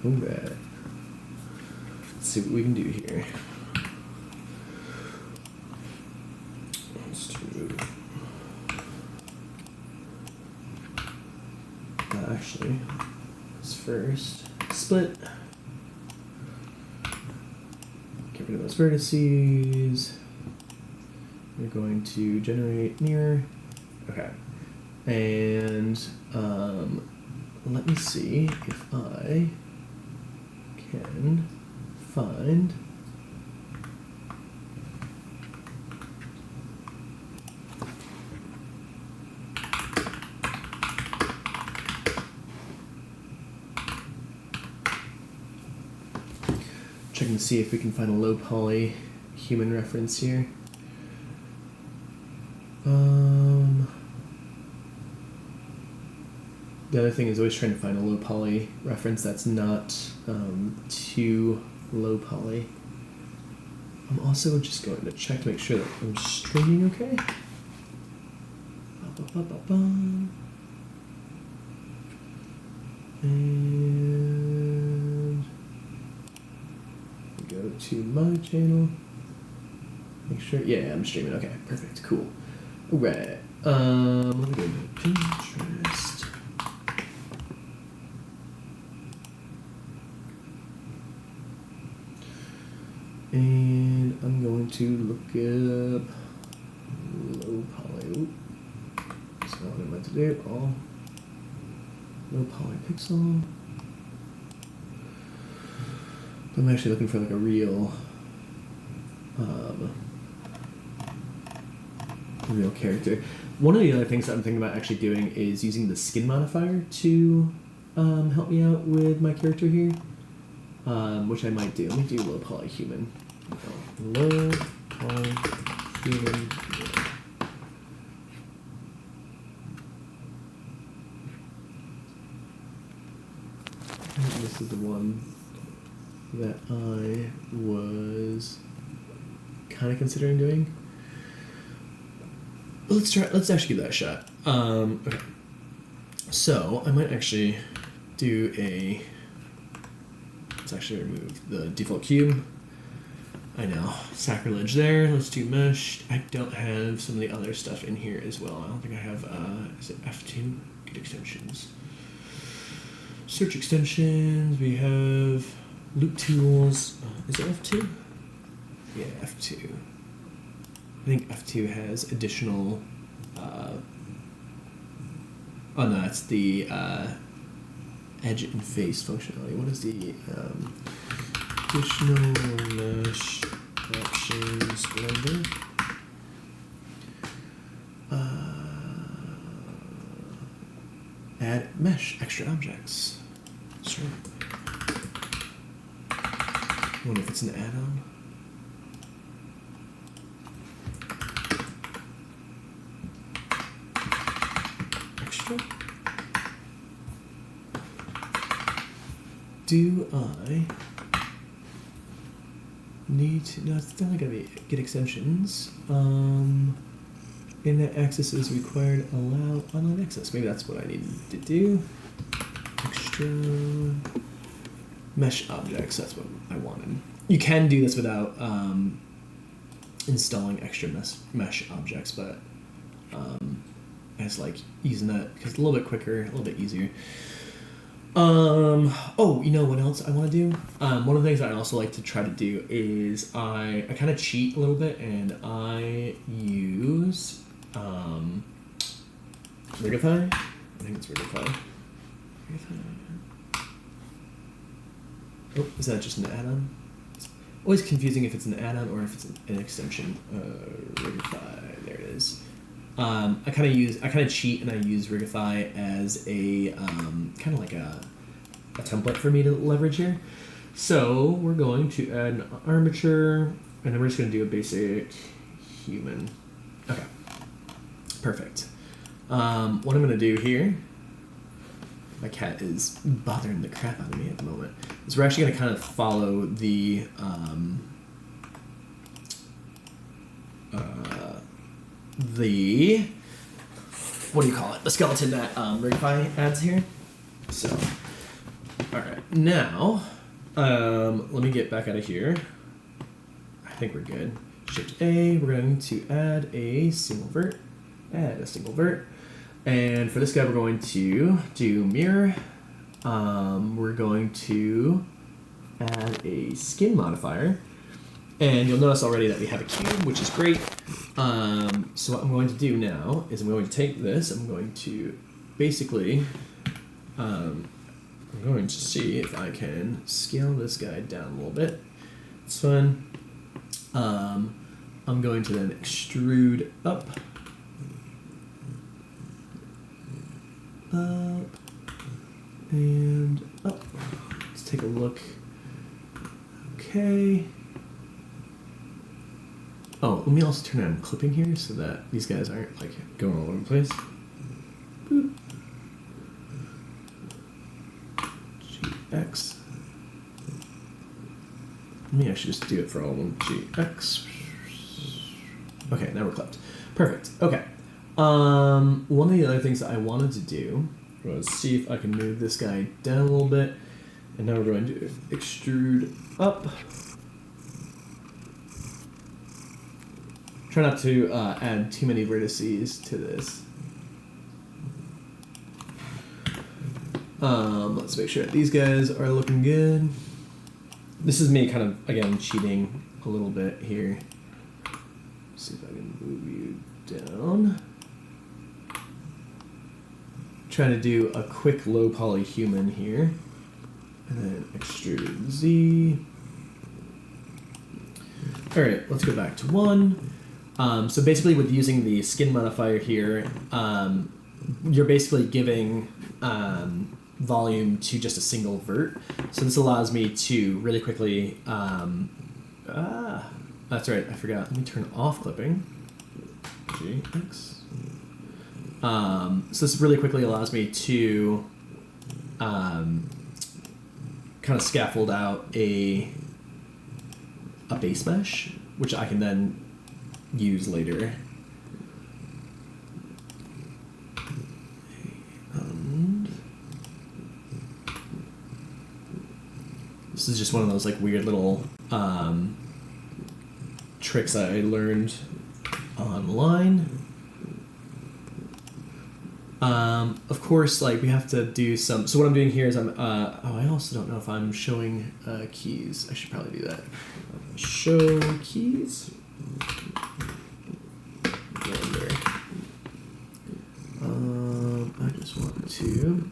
Alright. Let's see what we can do here. Let's do... actually, let's first split. Get rid of those vertices. We're going to generate mirror. Okay. And let me see if I can find checking to see if we can find a low poly human reference here. The other thing is always trying to find a low poly reference that's not too low poly. I'm also just going to check to make sure that I'm streaming okay. And go to my channel. Make sure, yeah, I'm streaming. Okay, perfect, cool. All right. Let me go to Pinterest. And I'm going to look up low poly. Oop. That's not what I meant to do. All low poly pixel. I'm actually looking for like a real, real character. One of the other things that I'm thinking about actually doing is using the skin modifier to help me out with my character here. Which I might do. Let me do low poly human. Low poly human. This is the one that I was kind of considering doing. Let's actually give that a shot. Okay. So I might actually do a. Let's actually remove the default cube. I know, sacrilege there. Let's do mesh. I don't have some of the other stuff in here as well. I don't think I have, is it F2? Get extensions. Search extensions, we have loop tools. Is it F2? Yeah, F2. I think F2 has additional, oh no, it's the, edge and face functionality. What is the additional mesh options blender? Add mesh extra objects. Sure. I wonder if it's an add-on. Extra. Do I need to, no, it's definitely gonna be get extensions. Internet access is required, allow online access. Maybe that's what I need to do. Extra mesh objects, that's what I wanted. You can do this without installing extra mesh objects, but as like using that because it's a little bit quicker, a little bit easier. Oh, you know what else I want to do? One of the things I also like to try to do is I kind of cheat a little bit and I use Rigify. I think it's Rigify. Oh, is that just an add-on? It's always confusing if it's an add-on or if it's an extension. Rigify, there it is. I kind of cheat and I use Rigify as a kind of like a template for me to leverage here. So we're going to add an armature, and then we're just going to do a basic human. Okay, perfect. What I'm going to do here, my cat is bothering the crap out of me at the moment, is we're actually going to kind of follow the what do you call it? The skeleton that Rigify adds here. So Alright, now, let me get back out of here. I think we're good. Shift A, we're going to add a single vert. Add a single vert. And for this guy, we're going to do mirror. We're going to add a skin modifier. And you'll notice already that we have a cube, which is great. So what I'm going to do now is I'm going to take this, I'm going to basically, I'm going to see if I can scale this guy down a little bit. It's fun. I'm going to then extrude up, and up. Let's take a look. Okay. Oh, let me also turn on clipping here so that these guys aren't like going all over the place. Boop. GX. Let me actually just do it for all of them. GX. Okay, now we're clipped. Perfect. Okay. One of the other things that I wanted to do was see if I can move this guy down a little bit. And now we're going to extrude up. Try not to add too many vertices to this. Let's make sure that these guys are looking good. This is me kind of, again, cheating a little bit here. See if I can move you down. Trying to do a quick low poly human here. And then extrude Z. Alright, let's go back to 1. So basically with using the skin modifier here, you're basically giving volume to just a single vert. So this allows me to really quickly, that's right, I forgot. Let me turn off clipping. GX. So this really quickly allows me to kind of scaffold out a base mesh, which I can then use later. This is just one of those like weird little tricks I learned online. Of course, like we have to do some. So what I'm doing here is I also don't know if I'm showing keys. I should probably do that. Show keys. Render. I just want to.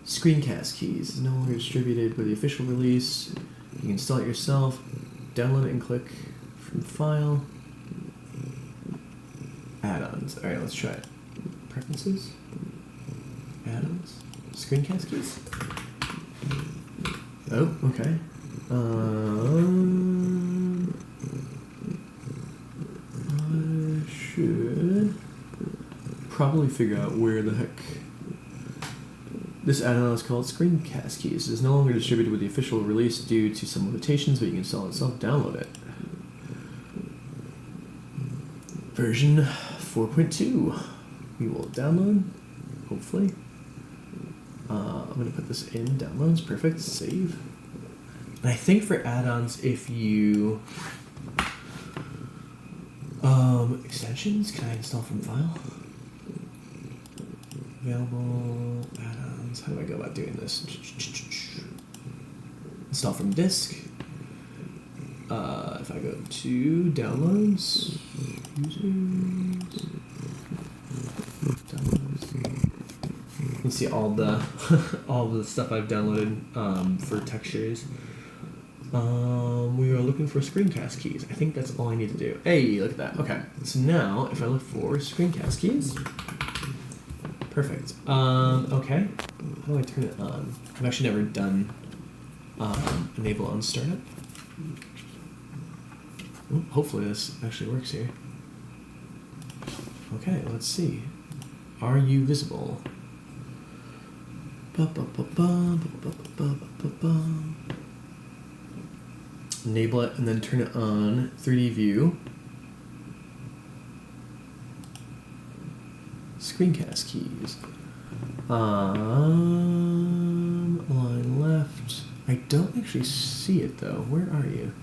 Screencast keys is no longer distributed with the official release. You can install it yourself. Download it and click from file. Add-ons. Alright, let's try it. Preferences. Add-ons. Screencast keys. Oh, okay. I should probably figure out where the heck this add-on is called Screencast Keys. It is no longer distributed with the official release due to some limitations, but you can install it yourself. Download it. Version 4.2. We will download, hopefully. I'm going to put this in downloads. Perfect. Save. And I think for add-ons, if you... extensions, can I install from file? Available add-ons. How do I go about doing this? Install from disk. If I go to downloads, users, downloads, you can see all the all the stuff I've downloaded for textures. We are looking for screencast keys. I think that's all I need to do. Hey, look at that. Okay, so now if I look for screencast keys, perfect. Okay, how do I turn it on? I've actually never done enable on startup. Ooh, hopefully this actually works here. Okay, let's see. Are you visible? Enable it and then turn it on 3D view. Screencast keys. Line left. I don't actually see it though. Where are you?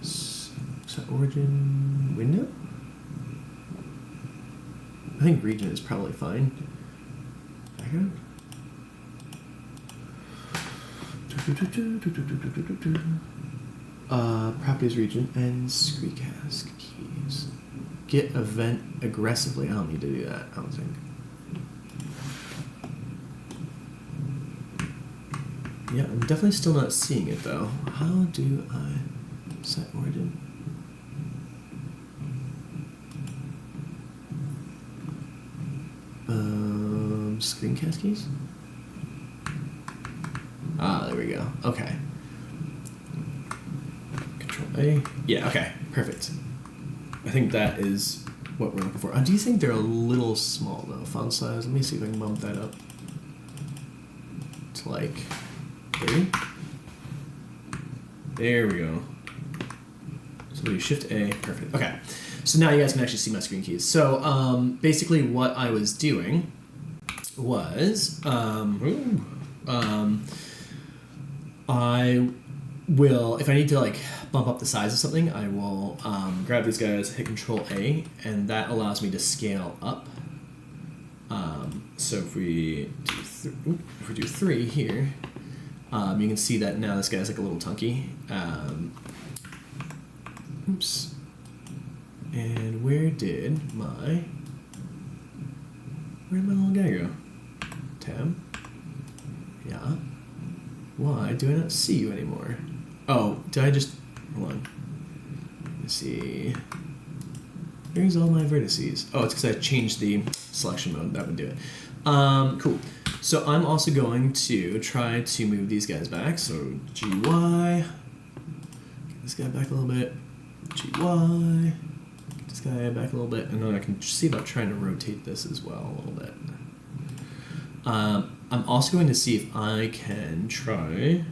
Set origin window? I think region is probably fine. Background? Properties region and screencast keys. Get event aggressively. I don't need to do that, I don't think. Yeah, I'm definitely still not seeing it though. How do I set origin? Screencast keys? Ah, there we go. Okay. Control A. Yeah, okay. Perfect. I think that is what we're looking for. Do you think they're a little small though? Font size? Let me see if I can bump that up to like 30. There we go. So we do Shift A. Perfect. Okay. So now you guys can actually see my screen keys. So basically what I was doing was I will, if I need to like bump up the size of something, I will grab these guys, hit Control A, and that allows me to scale up. So if we do 3 here, you can see that now this guy's like a little tunky. Oops. And where'd my little guy go? Tab. Yeah. Why do I not see you anymore? Oh, did I just... Hold on. Let's see. Here's all my vertices. Oh, it's because I changed the selection mode. That would do it. Cool. So I'm also going to try to move these guys back. So GY. Get this guy back a little bit. GY. Get this guy back a little bit. And then I can see about trying to rotate this as well a little bit. I'm also going to see if I can try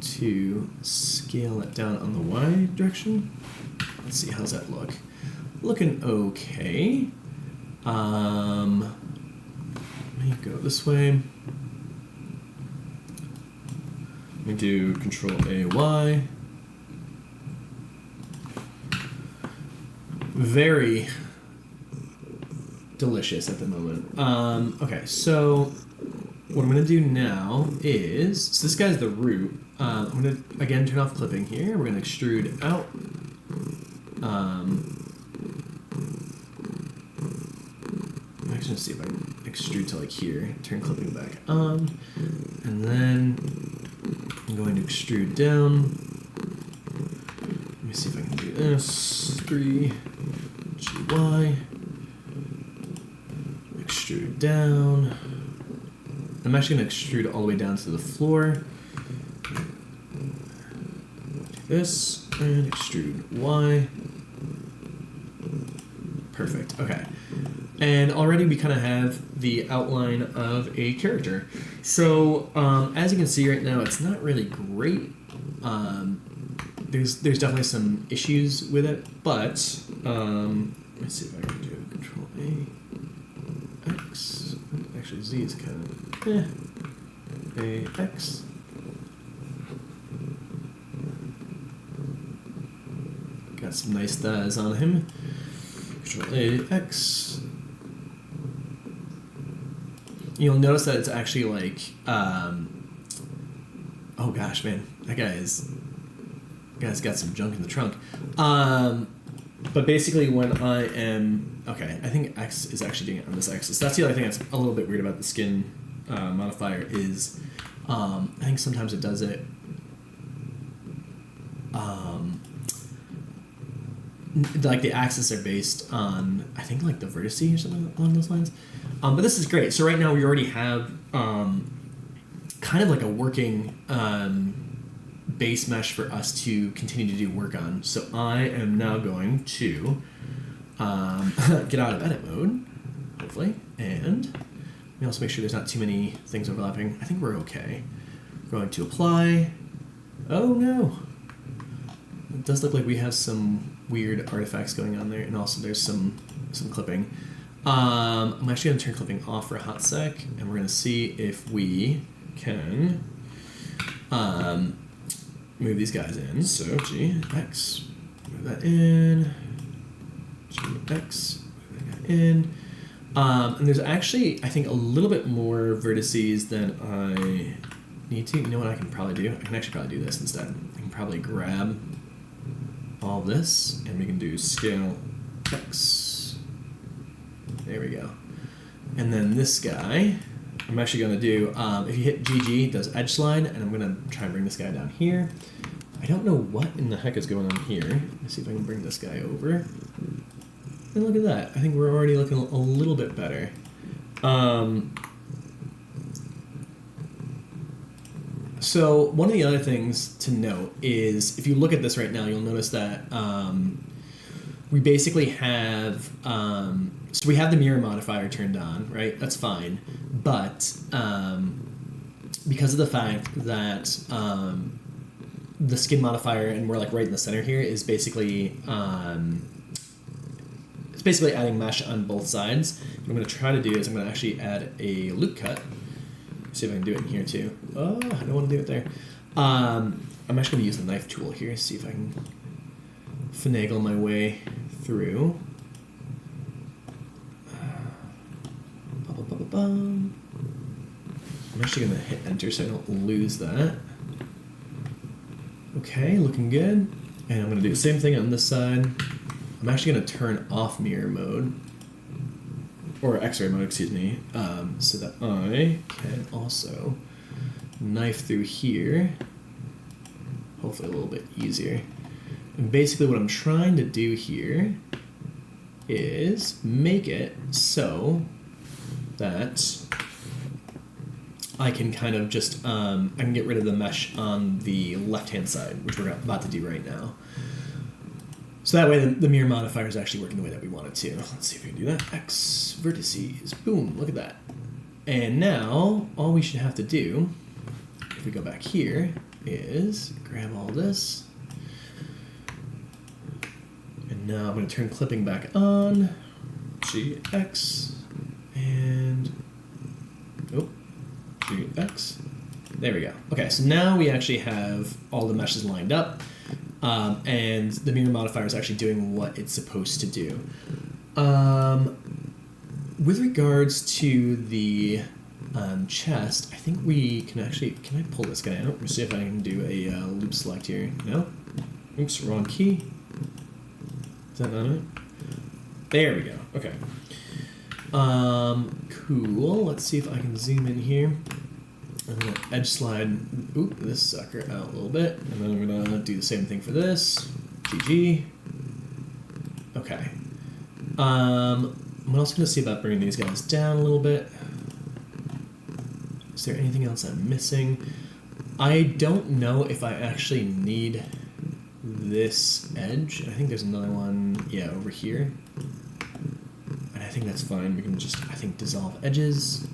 to scale it down on the Y direction. Let's see, how's that look? Looking okay. Let me go this way. Let me do Control A, Y. Very delicious at the moment. Okay, so what I'm going to do now is, so this guy's the root. I'm going to, again, turn off clipping here. We're going to extrude out. I'm actually going to see if I can extrude to like here, turn clipping back on, and then I'm going to extrude down. Let me see if I can do this. 3, GY. Extrude down. I'm actually going to extrude all the way down to the floor. Do this, and extrude Y. Perfect, okay. And already we kind of have the outline of a character. So, as you can see right now, it's not really great. There's definitely some issues with it, but let me see if I can do Control A. X. Actually, Z is kind of A X. Got some nice thighs on him. Control A X. You'll notice that it's actually like, oh gosh, man, that guy's got some junk in the trunk. But basically when I am, okay, I think X is actually doing it on this axis. That's the other thing that's a little bit weird about the skin modifier is, I think sometimes it does it, like the axes are based on, I think like the vertice or something along those lines. But this is great. So right now we already have kind of like a working base mesh for us to continue to do work on. So I am now going to get out of edit mode, hopefully, and let me also make sure there's not too many things overlapping. I think we're okay. Going to apply. Oh no! It does look like we have some weird artifacts going on there, and also there's some clipping. I'm actually going to turn clipping off for a hot sec, and we're going to see if we can move these guys in. So G, X, move that in. G, X, move that in. And there's actually, I think, a little bit more vertices than I need to. You know what I can probably do? I can actually probably do this instead. I can probably grab all this, and we can do scale X. There we go. And then this guy, I'm actually going to do, if you hit GG, it does edge slide, and I'm going to try and bring this guy down here. I don't know what in the heck is going on here. Let's see if I can bring this guy over. And look at that. I think we're already looking a little bit better. So one of the other things to note is, if you look at this right now, you'll notice that we basically have, so we have the mirror modifier turned on, right? That's fine. But because of the fact that the skin modifier, and we're like right in the center here, is basically, it's basically adding mesh on both sides. What I'm going to try to do is I'm going to actually add a loop cut. See if I can do it in here too. Oh, I don't want to do it there. I'm actually going to use the knife tool here, see if I can finagle my way through. I'm actually going to hit enter so I don't lose that. Okay, looking good. And I'm going to do the same thing on this side. I'm actually going to turn off mirror mode, or X-ray mode, excuse me, so that I can also knife through here, hopefully a little bit easier. And basically what I'm trying to do here is make it so that I can kind of just, I can get rid of the mesh on the left-hand side, which we're about to do right now. So that way the mirror modifier is actually working the way that we want it to. Let's see if we can do that. X vertices, boom, look at that. And now, all we should have to do, if we go back here, is grab all this. And now I'm going to turn clipping back on. GX, and, oh, GX. There we go. Okay, so now we actually have all the meshes lined up. And the mirror modifier is actually doing what it's supposed to do. With regards to the chest, I think we can actually, can I pull this guy out? Let's see if I can do a loop select here. No? Oops, wrong key. Is that not it? There we go. Okay. Cool. Let's see if I can zoom in here. I'm going to edge slide this sucker out a little bit, and then I'm going to do the same thing for this. GG. Okay. I'm also going to see about bringing these guys down a little bit. Is there anything else I'm missing? I don't know if I actually need this edge. I think there's another one, yeah, over here. And I think that's fine. We can just, I think, dissolve edges.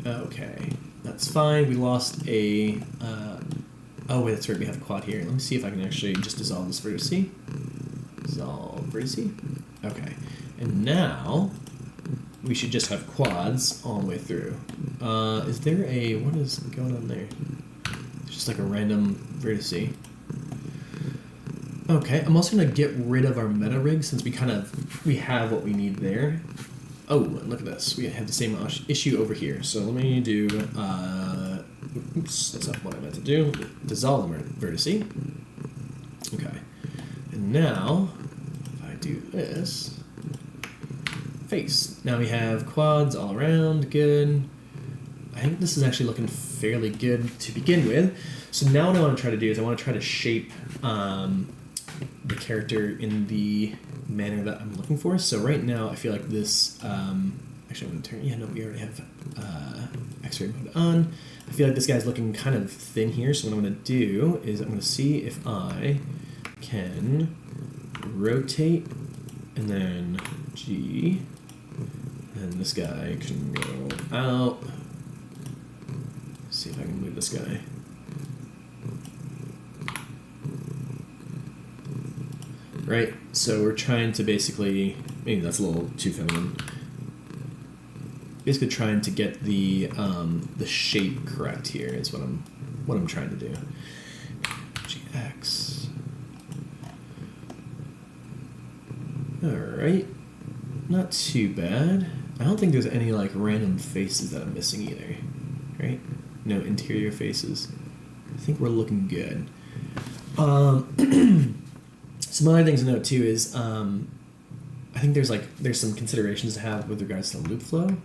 Okay. That's fine. We lost a, oh wait, that's right, we have a quad here. Let me see if I can actually just dissolve this vertice. Dissolve vertice. Okay. And now, we should just have quads all the way through. Is there a, what is going on there? It's just like a random vertice. Okay, I'm also gonna get rid of our meta rig since we have what we need there. Oh, look at this. We have the same issue over here. So let me do, oops, that's not what I meant to do. Dissolve the vertice. Okay. And now, if I do this, face. Now we have quads all around, good. I think this is actually looking fairly good to begin with. So now what I want to try to do is I want to try to shape the character in the manner that I'm looking for. So right now I feel like this, actually I'm going to turn, yeah, no, we already have X-ray mode on. I feel like this guy's looking kind of thin here, so what I'm going to do is I'm going to see if I can rotate and then G, and this guy can go out. Let's see if I can move this guy. right? So we're trying to basically, maybe that's a little too feminine. Basically trying to get the shape correct here is what I'm trying to do. GX. All right, not too bad. I don't think there's any like random faces that I'm missing either, right? No interior faces. I think we're looking good. Some other things to note too is I think there's some considerations to have with regards to loop flow,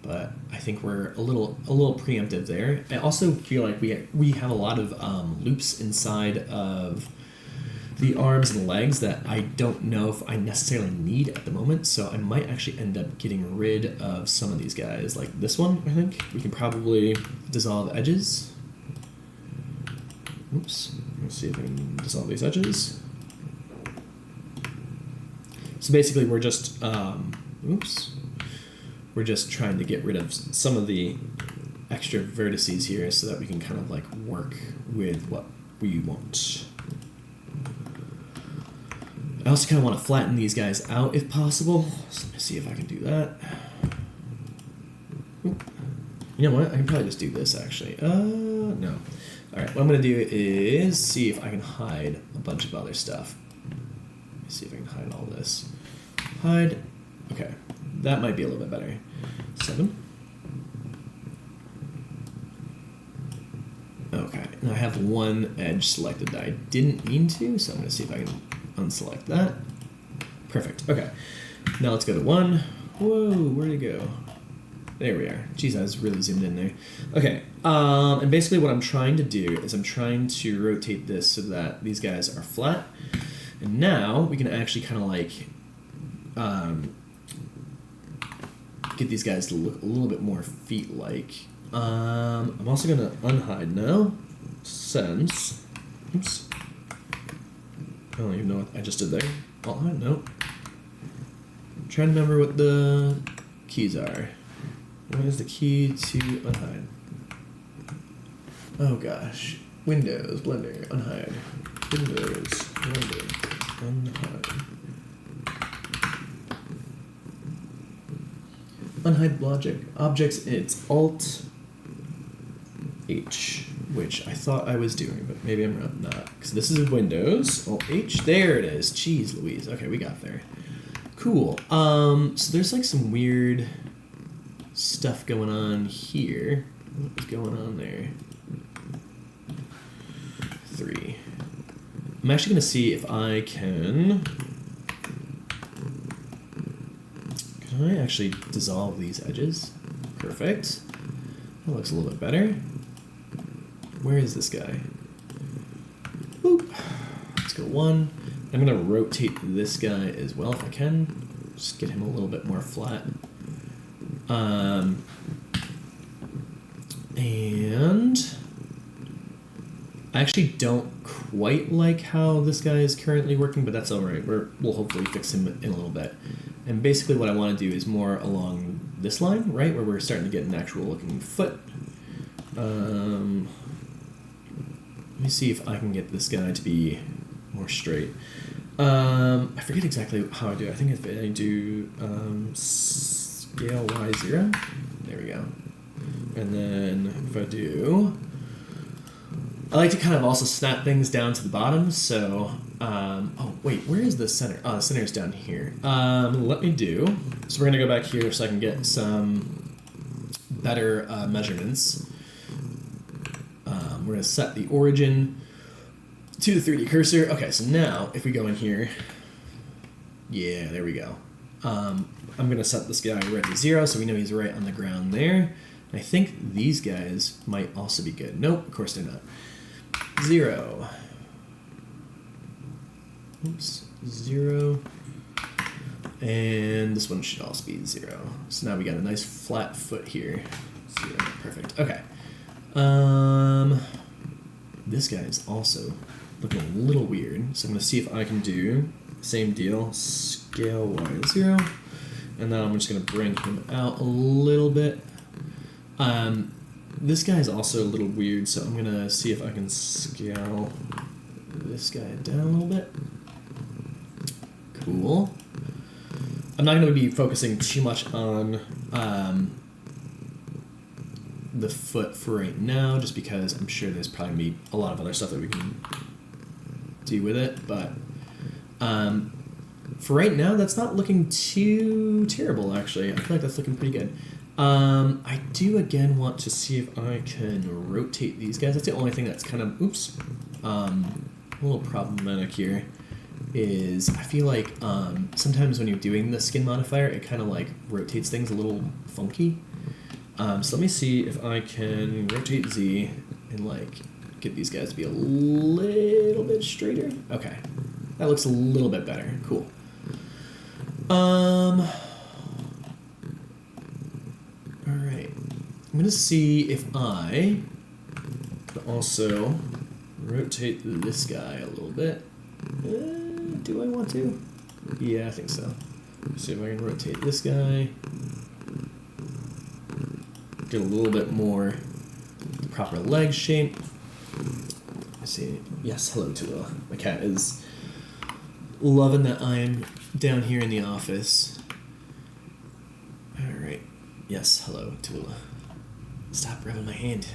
but I think we're a little preemptive there. I also feel like we have a lot of loops inside of the arms and legs that I don't know if I necessarily need at the moment, so I might actually end up getting rid of some of these guys. Like this one, I think. We can probably dissolve edges. Oops. Let's see if I can dissolve these edges. So basically we're just, we're just trying to get rid of some of the extra vertices here so that we can kind of like work with what we want. I also kind of want to flatten these guys out if possible. So let me see if I can do that. You know what? I can probably just do this actually. No. Alright, what I'm going to do is see if I can hide a bunch of other stuff. Let me see if I can hide all this. Hide. Okay. That might be a little bit better. 7. Okay. And I have one edge selected that I didn't mean to, so I'm going to see if I can unselect that. Perfect. Okay. Now let's go to 1. Whoa, where'd it go? There we are. Jeez, I was really zoomed in there. Okay. And basically what I'm trying to do is I'm trying to rotate this so that these guys are flat. And now we can actually kind of like get these guys to look a little bit more feet-like. I'm also going to unhide now, since, oops, I don't even know what I just did there. Alt-hide, no. I'm trying to remember what the keys are. What is the key to unhide? Oh gosh. Windows, Blender, unhide. Windows, Blender, unhide. Unhide objects, it's Alt H, which I thought I was doing, but maybe I'm not. Because this is Windows, Alt H, there it is. Jeez Louise. Okay, we got there. Cool. So there's like some weird stuff going on here. What's going on there? 3. I'm actually going to see if I can I actually dissolve these edges? Perfect. That looks a little bit better. Where is this guy? Boop. Let's go 1. I'm going to rotate this guy as well if I can. Just get him a little bit more flat. And I actually don't quite like how this guy is currently working, but that's alright. We'll hopefully fix him in a little bit. And basically what I want to do is more along this line, right, where we're starting to get an actual looking foot. Let me see if I can get this guy to be more straight. I forget exactly how I do it. I think if I do scale Y0, there we go. And then if I do, I like to kind of also snap things down to the bottom, so, oh wait, where is the center? Oh, the center's down here. Let me do, so we're gonna go back here so I can get some better measurements. We're gonna set the origin to the 3D cursor. Okay, so now if we go in here, yeah, there we go. I'm gonna set this guy right to 0 so we know he's right on the ground there. I think these guys might also be good. Nope, of course they're not. 0. Oops, 0. And this one should also be 0. So now we got a nice flat foot here. 0, perfect. Okay. This guy is also looking a little weird. So I'm gonna see if I can do the same deal. Scale Y0. And then I'm just gonna bring him out a little bit. This guy is also a little weird, so I'm gonna see if I can scale this guy down a little bit. Cool. I'm not going to be focusing too much on the foot for right now, just because I'm sure there's probably going to be a lot of other stuff that we can do with it. But for right now, that's not looking too terrible, actually. I feel like that's looking pretty good. I do, again, want to see if I can rotate these guys. That's the only thing that's kind of, a little problematic here. Is I feel like sometimes when you're doing the skin modifier, it kind of like rotates things a little funky. So let me see if I can rotate Z and like get these guys to be a little bit straighter. Okay, that looks a little bit better. Cool. All right, I'm gonna see if I can also rotate this guy a little bit. Do I want to? Yeah, I think so. Let's see if I can rotate this guy. Get a little bit more the proper leg shape. Let's see. Yes, hello, Tula. My cat is loving that I'm down here in the office. Alright. Yes, hello, Tula. Stop rubbing my hand.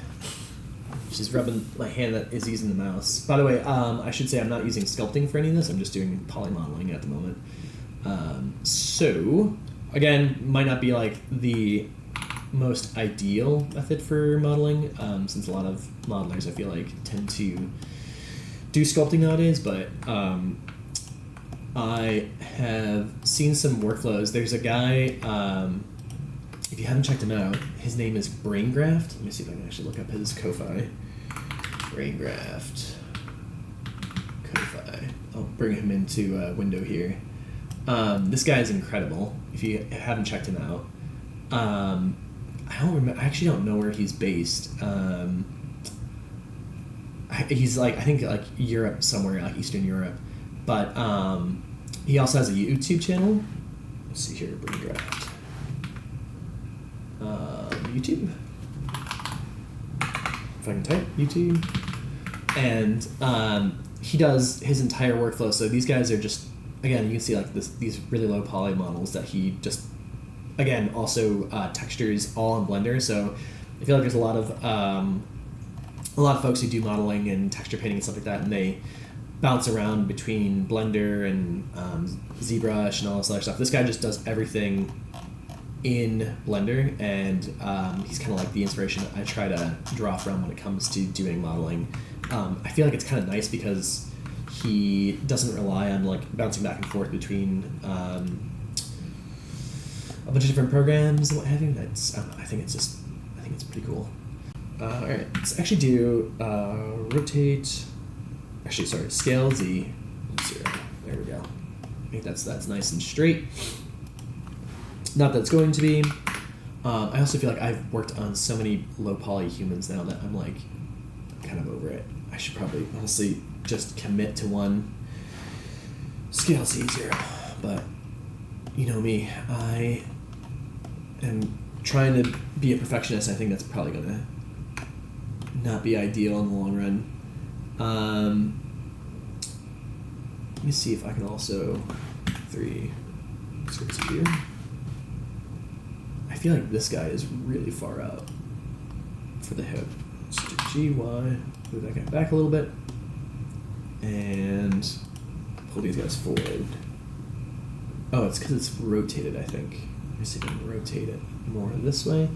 She's rubbing my hand that is using the mouse. By the way, I should say I'm not using sculpting for any of this. I'm just doing polymodeling at the moment. So, again, might not be like the most ideal method for modeling, since a lot of modelers, I feel like, tend to do sculpting nowadays, but I have seen some workflows. There's a guy, if you haven't checked him out, his name is Braingraft. Let me see if I can actually look up his Ko-Fi. Braingraft. Ko-Fi. I'll bring him into a window here. This guy is incredible. If you haven't checked him out, I don't remember. I actually don't know where he's based. He's like, I think like Europe somewhere, like Eastern Europe. But he also has a YouTube channel. Let's see here, Braingraft. YouTube. If I can type YouTube. And he does his entire workflow. So these guys are just, again, you can see like these really low poly models that he just, again, also textures all in Blender. So I feel like there's a lot of folks who do modeling and texture painting and stuff like that, and they bounce around between Blender and ZBrush and all this other stuff. This guy just does everything in Blender, and he's kind of like the inspiration that I try to draw from when it comes to doing modeling. I feel like it's kind of nice because he doesn't rely on like bouncing back and forth between a bunch of different programs and what have you. That's, I don't know, I think it's pretty cool. All right, let's actually do rotate. Actually, sorry, scale Z. 0. There we go. I think that's nice and straight. Not that it's going to be. I also feel like I've worked on so many low poly humans now that I'm like kind of over it. I should probably honestly just commit to one scale Z0. But you know me, I am trying to be a perfectionist. I think that's probably gonna not be ideal in the long run. Let me see if I can also 3 scripts here. I feel like this guy is really far out for the hip. Let's do G, Y, move that guy back a little bit, and pull these guys forward. Oh, it's because it's rotated, I think. Let me see if I can rotate it more this way.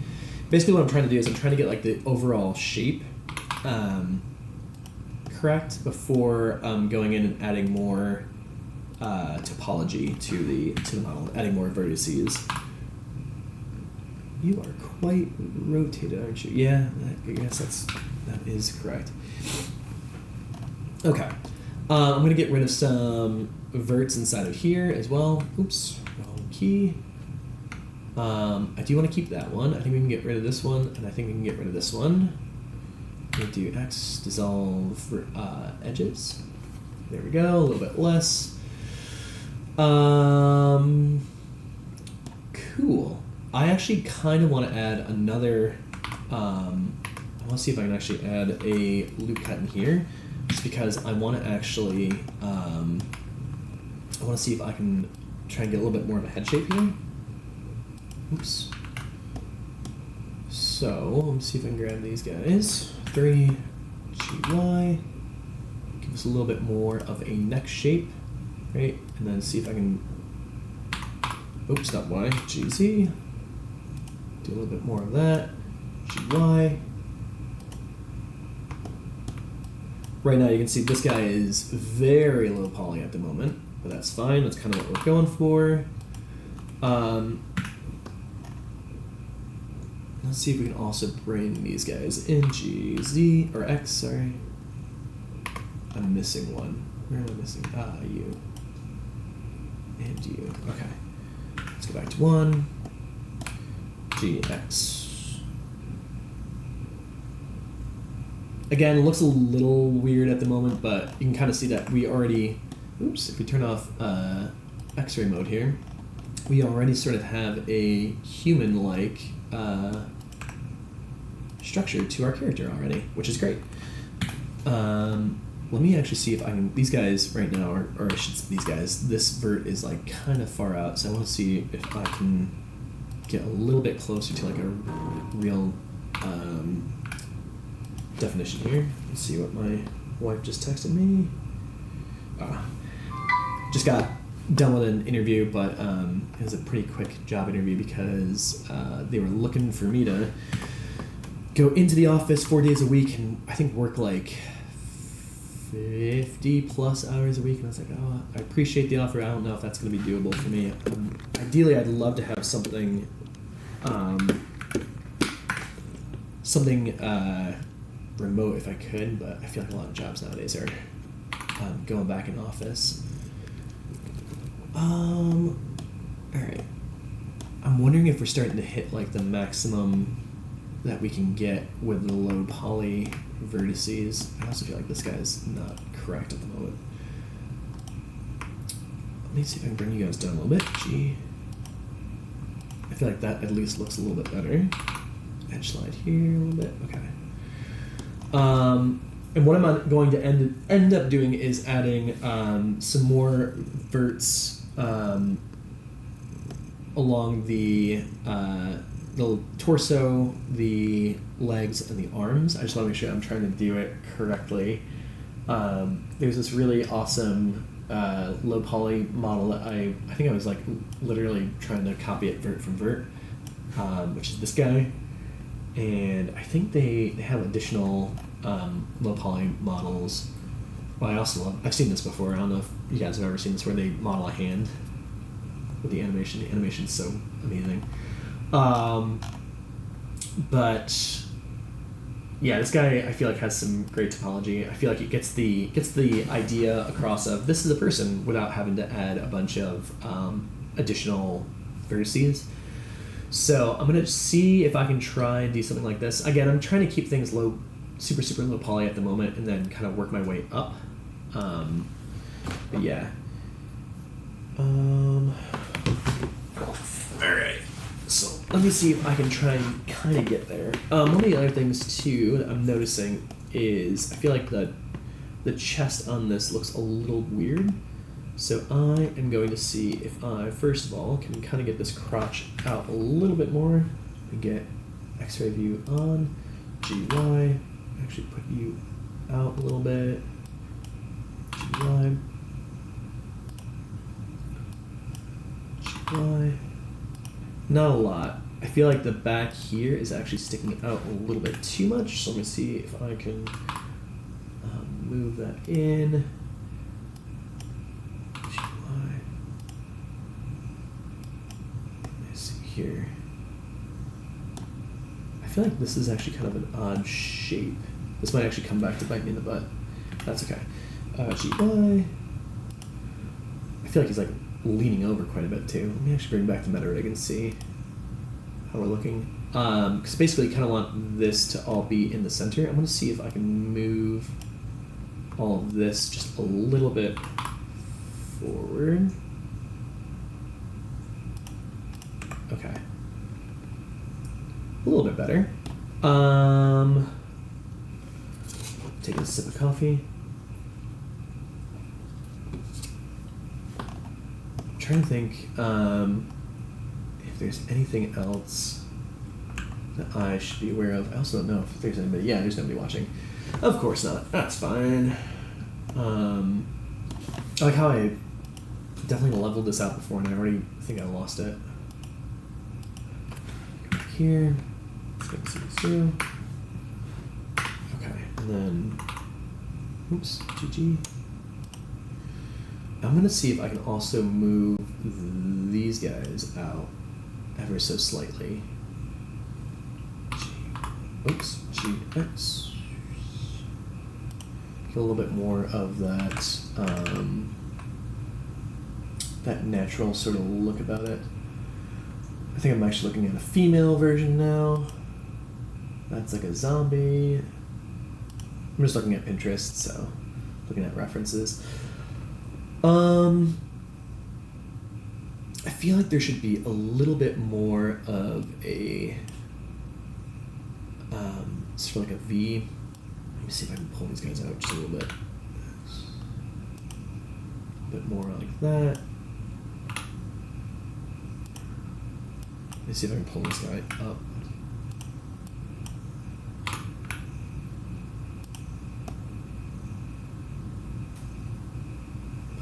Basically what I'm trying to do is I'm trying to get like the overall shape correct before going in and adding more topology to the model, adding more vertices. You are quite rotated, aren't you? Yeah, I guess that is correct. Okay, I'm gonna get rid of some verts inside of here as well. Oops, wrong key. I do want to keep that one. I think we can get rid of this one, and I think we can get rid of this one. I'm gonna do X dissolve for edges. There we go, a little bit less. Cool. I actually kind of want to add another, I want to see if I can actually add a loop cut in here, just because I want to actually I want to see if I can try and get a little bit more of a head shape here. Oops. So, let me see if I can grab these guys. 3, GY. Give us a little bit more of a neck shape, right? And then see if I can, oops, not Y, GZ. Do a little bit more of that. GY. Right now you can see this guy is very low poly at the moment, but that's fine. That's kind of what we're going for. Let's see if we can also bring these guys in. GZ, or X, sorry. I'm missing one. Where am I missing? Ah, you. And you. Okay. Let's go back to 1. GX. Again, it looks a little weird at the moment, but you can kind of see that we already, oops, if we turn off X-ray mode here, we already sort of have a human-like structure to our character already, which is great. Let me actually see if I can, these guys right now, or I should say these guys, this vert is like kind of far out, so I want to see if I can get a little bit closer to like a real definition here. Let's see what my wife just texted me. Just got done with an interview, but it was a pretty quick job interview because they were looking for me to go into the office 4 days a week and I think work like 50 plus hours a week, and I was like, oh, I appreciate the offer. I don't know if that's going to be doable for me. Ideally, I'd love to have something remote if I could, but I feel like a lot of jobs nowadays are going back in office. All right. I'm wondering if we're starting to hit like the maximum that we can get with the low poly vertices. I also feel like this guy's not correct at the moment. Let me see if I can bring you guys down a little bit. G. I feel like that at least looks a little bit better. Edge slide here a little bit. Okay. And what I'm going to end up doing is adding some more verts along the torso, the legs, and the arms. I just want to make sure I'm trying to do it correctly. There's this really awesome low poly model that I think I was like literally trying to copy it vert from vert, which is this guy. And I think they have additional low poly models. Well, I've seen this before. I don't know if you guys have ever seen this, where they model a hand with the animation. The animation's so amazing. But yeah, this guy I feel like has some great topology. I feel like it gets the idea across of this is a person without having to add a bunch of additional vertices. So I'm gonna see if I can try and do something like this. Again, I'm trying to keep things low, super low poly at the moment, and then kind of work my way up. But yeah. All right. So let me see if I can try and kind of get there. One of the other things too that I'm noticing is I feel like the chest on this looks a little weird. So I am going to see if I, first of all, can kind of get this crotch out a little bit more and get X-ray view on. GY, actually put you out a little bit. GY. GY. Not a lot. I feel like the back here is actually sticking out a little bit too much, so let me see if I can move that in. Let's see here. I feel like this is actually kind of an odd shape. This might actually come back to bite me in the butt. That's okay. GY. I feel like he's like leaning over quite a bit too. Let me actually bring back the meta rig and see how we're looking. Because basically I kind of want this to all be in the center. I'm going to see if I can move all of this just a little bit forward. Okay. A little bit better. Taking a sip of coffee. trying to think if there's anything else that I should be aware of. I also don't know if there's anybody. Yeah, there's nobody watching. Of course not. That's fine. I like how I definitely leveled this out before and I already think I lost it. Here. C2. Okay, and then oops, GG. I'm gonna see if I can also move these guys out ever so slightly. Oops, GX. Get a little bit more of that that natural sort of look about it. I think I'm actually looking at a female version now. That's like a zombie. I'm just looking at Pinterest, so looking at references. I feel like there should be a little bit more of a sort of like a V. Let me see if I can pull these guys out just a little bit. A bit more like that. Let me see if I can pull this guy up.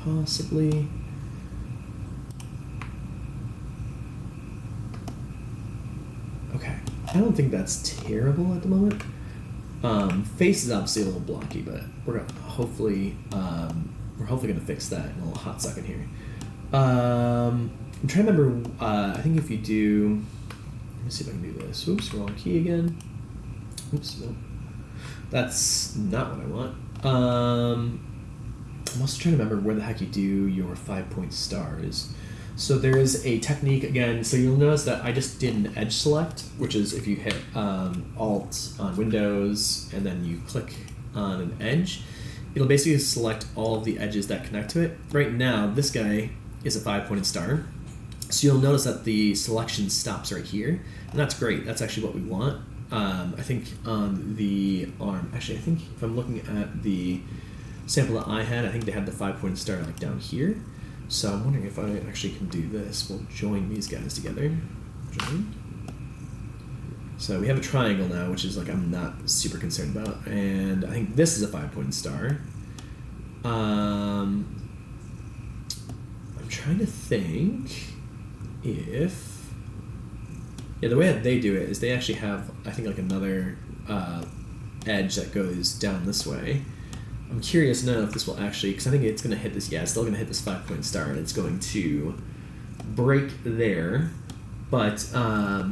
Possibly. Okay. I don't think that's terrible at the moment. Face is obviously a little blocky, but we're hopefully gonna fix that in a hot second here. I'm trying to remember. I think if you do, let me see if I can do this. Oops, wrong key again. Oops, no, that's not what I want. I'm also trying to remember where the heck you do your 5-point stars. So there is a technique again. So you'll notice that I just did an edge select, which is if you hit Alt on Windows and then you click on an edge, it'll basically select all of the edges that connect to it. Right now, this guy is a 5-pointed star. So you'll notice that the selection stops right here, and that's great. That's actually what we want. I think on the arm, actually, I think if I'm looking at the sample that I had, I think they had the 5-pointed star like down here. So I'm wondering if I actually can do this. We'll join these guys together. Join. So we have a triangle now, which is like I'm not super concerned about, and I think this is a 5-pointed star. I'm trying to think if the way that they do it is they actually have, I think, like another edge that goes down this way. I'm curious to know if this will actually, because I think it's going to hit this, it's still going to hit this 5-point star, and it's going to break there, but I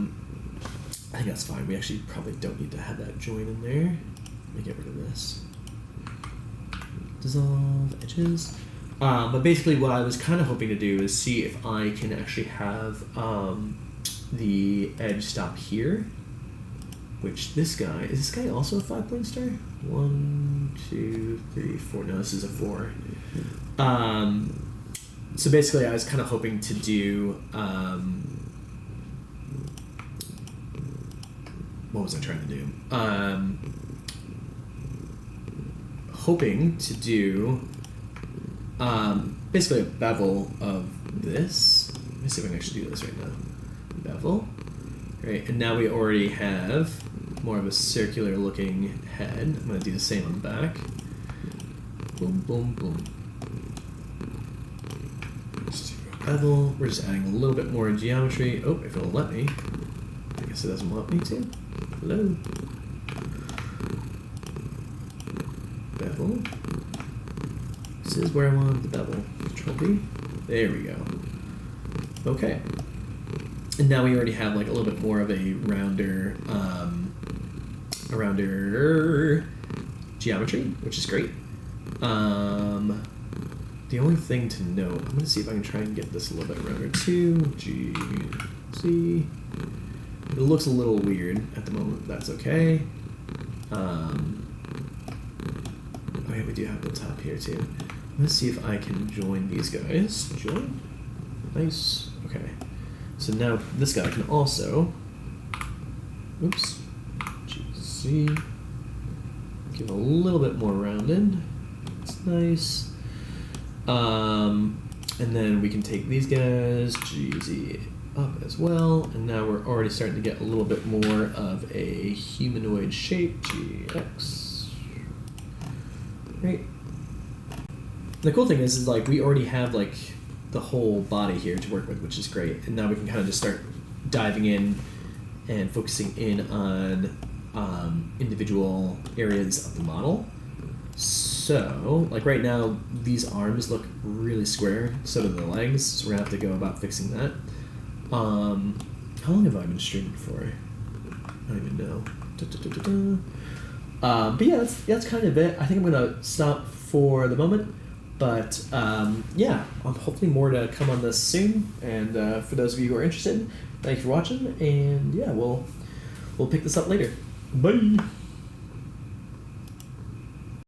think that's fine. We actually probably don't need to have that join in there. Let me get rid of this. Dissolve edges. But basically what I was kind of hoping to do is see if I can actually have the edge stop here, which is this guy also a 5-point star? 1, 2, 3, 4. No, this is a 4. So basically I was kind of hoping to do, what was I trying to do? Hoping to do basically a bevel of this. Let me see if I can actually do this right now. Bevel. Right, and now we already have more of a circular looking head. I'm going to do the same on the back. Boom, boom, boom. Just do a bevel. We're just adding a little bit more geometry. Oh, if it'll let me. I guess it doesn't want me to. Hello. Bevel. This is where I want the bevel. Control B. There we go. Okay. And now we already have like a little bit more of a rounder geometry, which is great. The only thing to note, I'm going to see if I can try and get this a little bit rounder too. G, C. It looks a little weird at the moment. That's okay. Oh yeah, we do have the top here too. Let's see if I can join these guys. Join. Nice. Okay. So now this guy can also, oops, GC, give a little bit more rounded. It's nice. And then we can take these guys, GZ up as well, and now we're already starting to get a little bit more of a humanoid shape, GX. Right. The cool thing is like we already have like the whole body here to work with, which is great. And now we can kind of just start diving in and focusing in on individual areas of the model. So, like right now, these arms look really square, so do the legs, so we're gonna have to go about fixing that. How long have I been streaming for? I don't even know. But yeah, that's kind of it. I think I'm gonna stop for the moment. But yeah, hopefully more to come on this soon. And for those of you who are interested, thanks for watching. And yeah, we'll pick this up later. Bye.